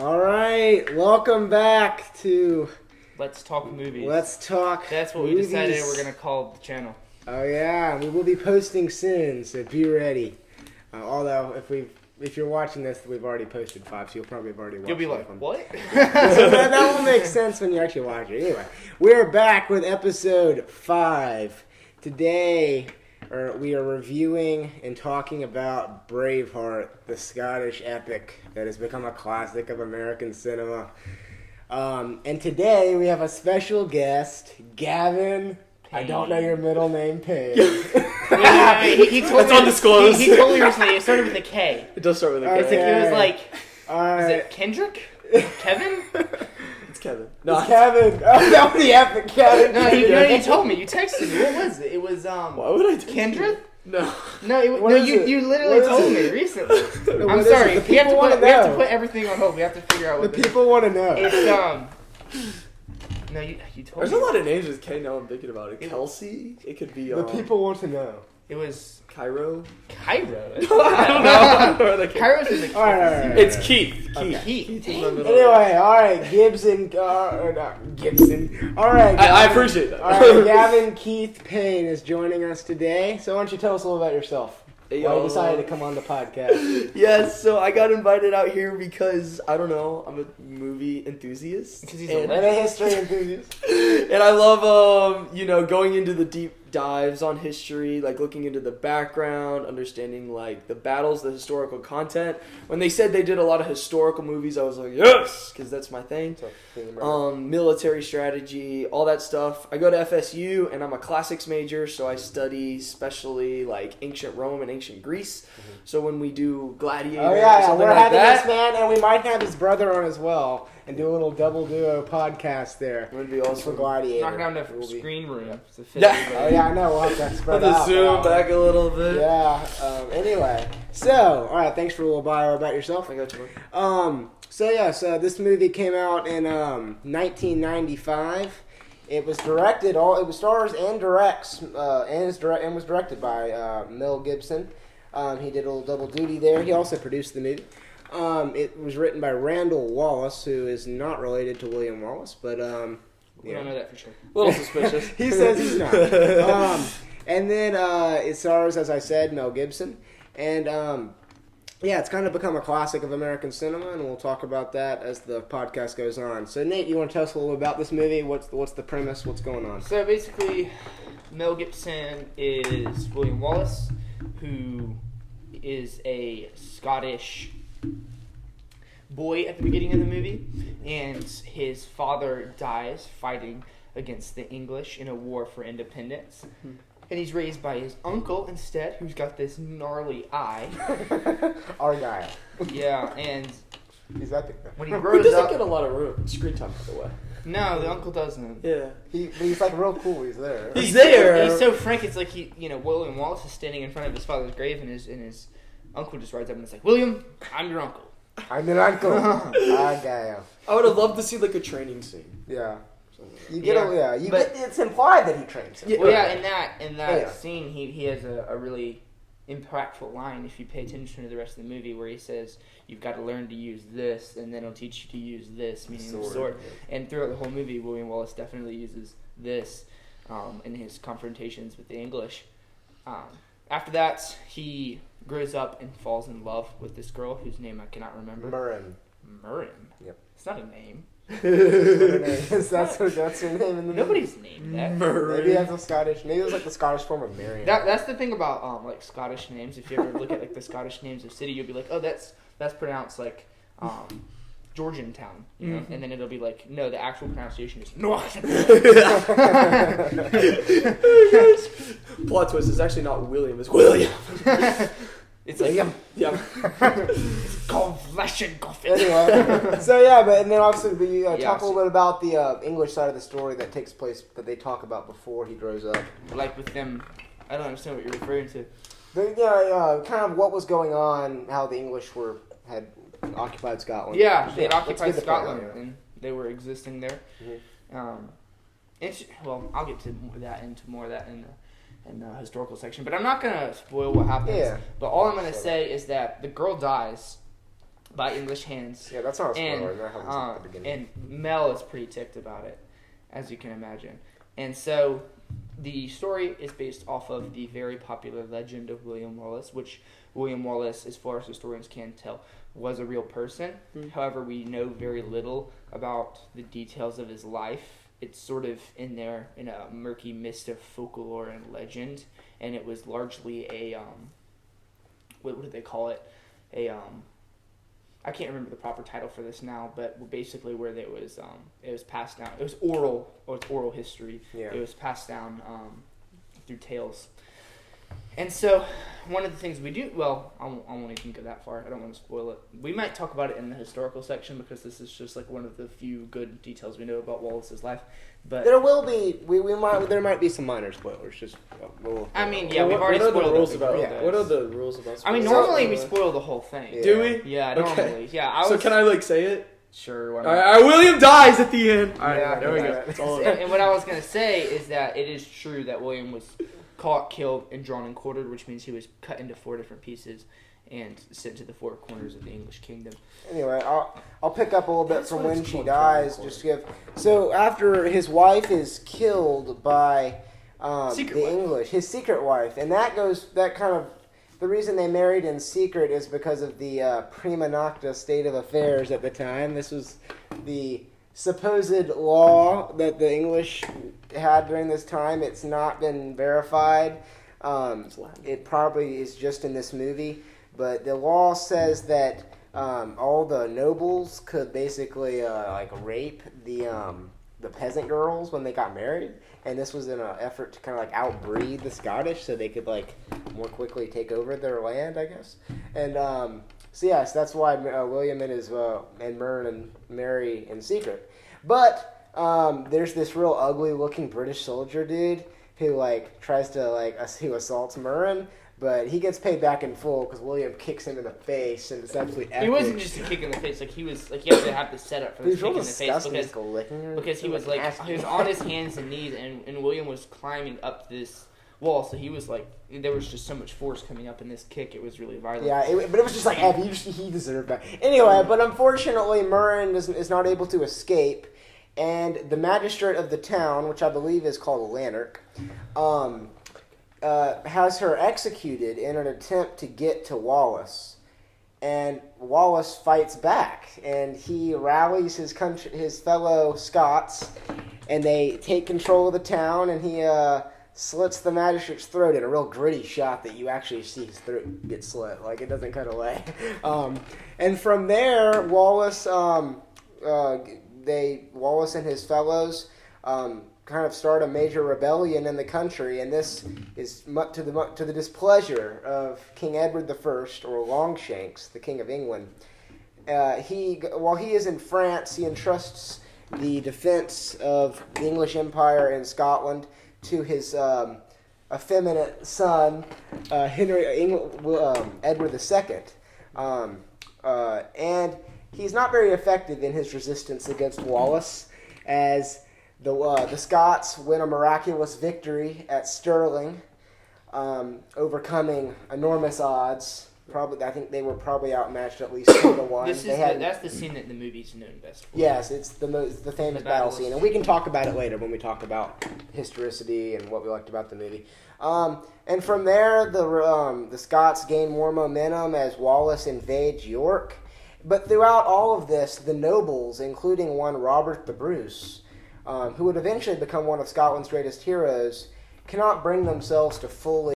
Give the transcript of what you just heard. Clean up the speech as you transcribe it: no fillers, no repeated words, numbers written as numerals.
All right, welcome back to Let's Talk Movies. Let's Talk That's what Movies. we decided we're going to call the channel. Oh yeah, we will be posting soon, so be ready. Although, if you're watching this, we've already posted 5, so you'll probably have already watched You'll be like, them. what? So that will make sense when you actually watch it. Anyway, we're back with episode 5. Today, we are reviewing and talking about Braveheart, the Scottish epic that has become a classic of American cinema. And today we have a special guest, Gavin. I don't know your middle name, Payne. Wait, he told That's me, undisclosed. He told me recently it started with a K. It does start with a K. I think it was like, Alright. is it Kendrick? Kevin? It's Kevin. It's Kevin. Oh, that was the epic Kevin. No, you told me. You texted me. What was it? It was, Why would I do Kendrick? No. No, you literally told me recently. I'm What sorry. is it? The We have people to wanna know. put everything on hold. We have to figure out The what this people want to know. It's, no, you told There's me. a lot of names with K now I'm thinking about it. Kelsey? It could be, The people want to know. It was Cairo? Cairo. I don't know. Cairo's in the Alright. It's Keith. Okay. Keith. Keith is my middle name. Anyway, alright, Gibson, or not Gibson. Alright, I appreciate that. Alright, Gavin Keith Payne is joining us today. So why don't you tell us a little about yourself? Hey, Why you yo. decided to come on the podcast? Yes, so I got invited out here because, I don't know, I'm a movie enthusiast. Because he's a And a history enthusiast. And I love, going into the deep dives on history, like looking into the background, understanding like the battles, the historical content. When they said they did a lot of historical movies, I was like, yes, because that's my thing. Military strategy, all that stuff. I go to FSU and I'm a classics major, so I study especially like ancient Rome and ancient Greece. Mm-hmm. So when we do Gladiator Oh or yeah, something we're like having that, this man, and we might have his brother on as well, and do a little double duo podcast there. it would be For awesome. Gladiator. Knocking down It will the be- screen room to fit Yeah. everybody. Oh yeah, I know. We'll have to spread Have out. to zoom but, back a little bit. Yeah. Anyway, so all right. Thanks for a little bio about yourself. I got you. So this movie came out in 1995. It was directed. It was stars and directs, and was directed by Mel Gibson. He did a little double duty there. He also produced the movie. It was written by Randall Wallace, who is not related to William Wallace, but We don't know that for sure. A little suspicious. he says he's not. And then it stars, as I said, Mel Gibson. And it's kind of become a classic of American cinema, and we'll talk about that as the podcast goes on. So, Nate, you want to tell us a little about this movie? What's the premise? What's going on? So basically, Mel Gibson is William Wallace, who is a Scottish boy at the beginning of the movie, and his father dies fighting against the English in a war for independence. And he's raised by his uncle instead, who's got this gnarly eye. Argyle. Yeah, and He's epic. when he He grows doesn't up... get a lot of screen time, by the way. No, the uncle doesn't. Yeah. He's like real cool. He's there. He's there. He's so frank. It's like William Wallace is standing in front of his father's grave, and his uncle just rides up and it's like, "William, I'm your uncle." I'm your uncle. Argyle. I would have loved to see like a training scene. Yeah. You Yeah. get it's implied that he trains him. Yeah. Well, yeah, in that Yeah. scene, he has a really impactful line if you pay attention to the rest of the movie, where he says, "You've got to learn to use this, and then it'll teach you to use this," meaning the sword. And throughout the whole movie, William Wallace definitely uses this in his confrontations with the English. After that, he grows up and falls in love with this girl whose name I cannot remember. Murrin. Yep. It's not a name. That's her name in the Nobody's named that. Maybe that's a Scottish. Maybe it was like the Scottish form of Marion. That's the thing about like Scottish names. If you ever look at like the Scottish names of city, you'll be like, oh, that's pronounced like Georgian town, you know, and then it'll be like, no, the actual pronunciation is North. Plot twist is actually not William, it's William. It's like Yeah. Anyway, so yeah, and then obviously we talk a so- little bit about the English side of the story that takes place that they talk about before he grows up. like with them. I don't understand what you're referring to. Kind of what was going on, how the English had occupied Scotland. Yeah, they had let's occupied get the point Scotland, out, yeah. and they were existing there. I'll get to more of that in the historical section, but I'm not gonna spoil what happens. Yeah. But all I'm gonna say is that the girl dies, by English hands. Yeah, that's not a spoiler. And, That happens at the beginning. and Mel is pretty ticked about it, as you can imagine. And so the story is based off of the very popular legend of William Wallace, which William Wallace, as far as historians can tell, was a real person. However, we know very little about the details of his life. It's sort of in there in a murky mist of folklore and legend, and it was largely a what did they call it? I can't remember the proper title for this now, but basically where it was passed down. It was oral history. Yeah. It was passed down through tales. And so, one of the things we do, well, I won't even go that far. I don't want to spoil it. We might talk about it in the historical section because this is just like one of the few good details we know about Wallace's life. But There will be, there might be some minor spoilers. Just, I mean, yeah, we've What already are the spoiled rules it. about? Yeah. What are the rules about? I mean, spoilers? normally we spoil the whole thing. Yeah. Do we? Yeah, Okay. normally. Yeah, So can I like say it? Sure. Why All not? right, William dies at the end. All right, Yeah, there we yeah. go. That's all. And what I was going to say is that it is true that William was caught, killed, and drawn and quartered, which means he was cut into 4 different pieces and sent to the 4 corners of the English kingdom. Anyway, I'll pick up a little bit That's from what when it's she called, dies. Kevin Just give. So after his wife is killed by Secret the wife. English, his secret wife, and that kind of the reason they married in secret is because of the prima nocta state of affairs at the time. This was the supposed law that the English had during this time. It's not been verified. It probably is just in this movie, but the law says that all the nobles could basically like rape the peasant girls when they got married, and this was in an effort to kind of like outbreed the Scottish so they could like more quickly take over their land, I guess. And so yes, that's why William and his and Merlin marry in secret. But there's this real ugly looking British soldier dude who like tries to who assaults Merlin, but he gets paid back in full because William kicks him in the face, and it's absolutely epic. It wasn't just a kick in the face. Like, he was, like, you have to have the setup for He this was kick real in the face disgusting, because, just licking her. because he was, like, he was on his hands and knees, and William was climbing up this wall, so he was, like, there was just so much force coming up in this kick, it was really violent. Yeah, but it was just like epic. He deserved that. Anyway, but unfortunately, Merlin is not able to escape, and the magistrate of the town, which I believe is called Lanark, has her executed in an attempt to get to Wallace. And Wallace fights back, and he rallies his fellow Scots, and they take control of the town, and he slits the magistrate's throat in a real gritty shot that you actually see his throat get slit. Like, it doesn't cut away. And from there, Wallace and his fellows kind of start a major rebellion in the country, and this is to the displeasure of King Edward I, or Longshanks, the King of England. While he is in France, he entrusts the defense of the English Empire in Scotland to his effeminate son, Edward II. And he's not very effective in his resistance against Wallace, as the Scots win a miraculous victory at Stirling, overcoming enormous odds. I think they were probably outmatched at least 2-1. That's the scene that the movie's known best for. Yes, it's the famous battle scene, and we can talk about it later when we talk about historicity and what we liked about the movie. And from there, the Scots gain more momentum as Wallace invades York. But throughout all of this, the nobles, including one Robert the Bruce, who would eventually become one of Scotland's greatest heroes, cannot bring themselves to fully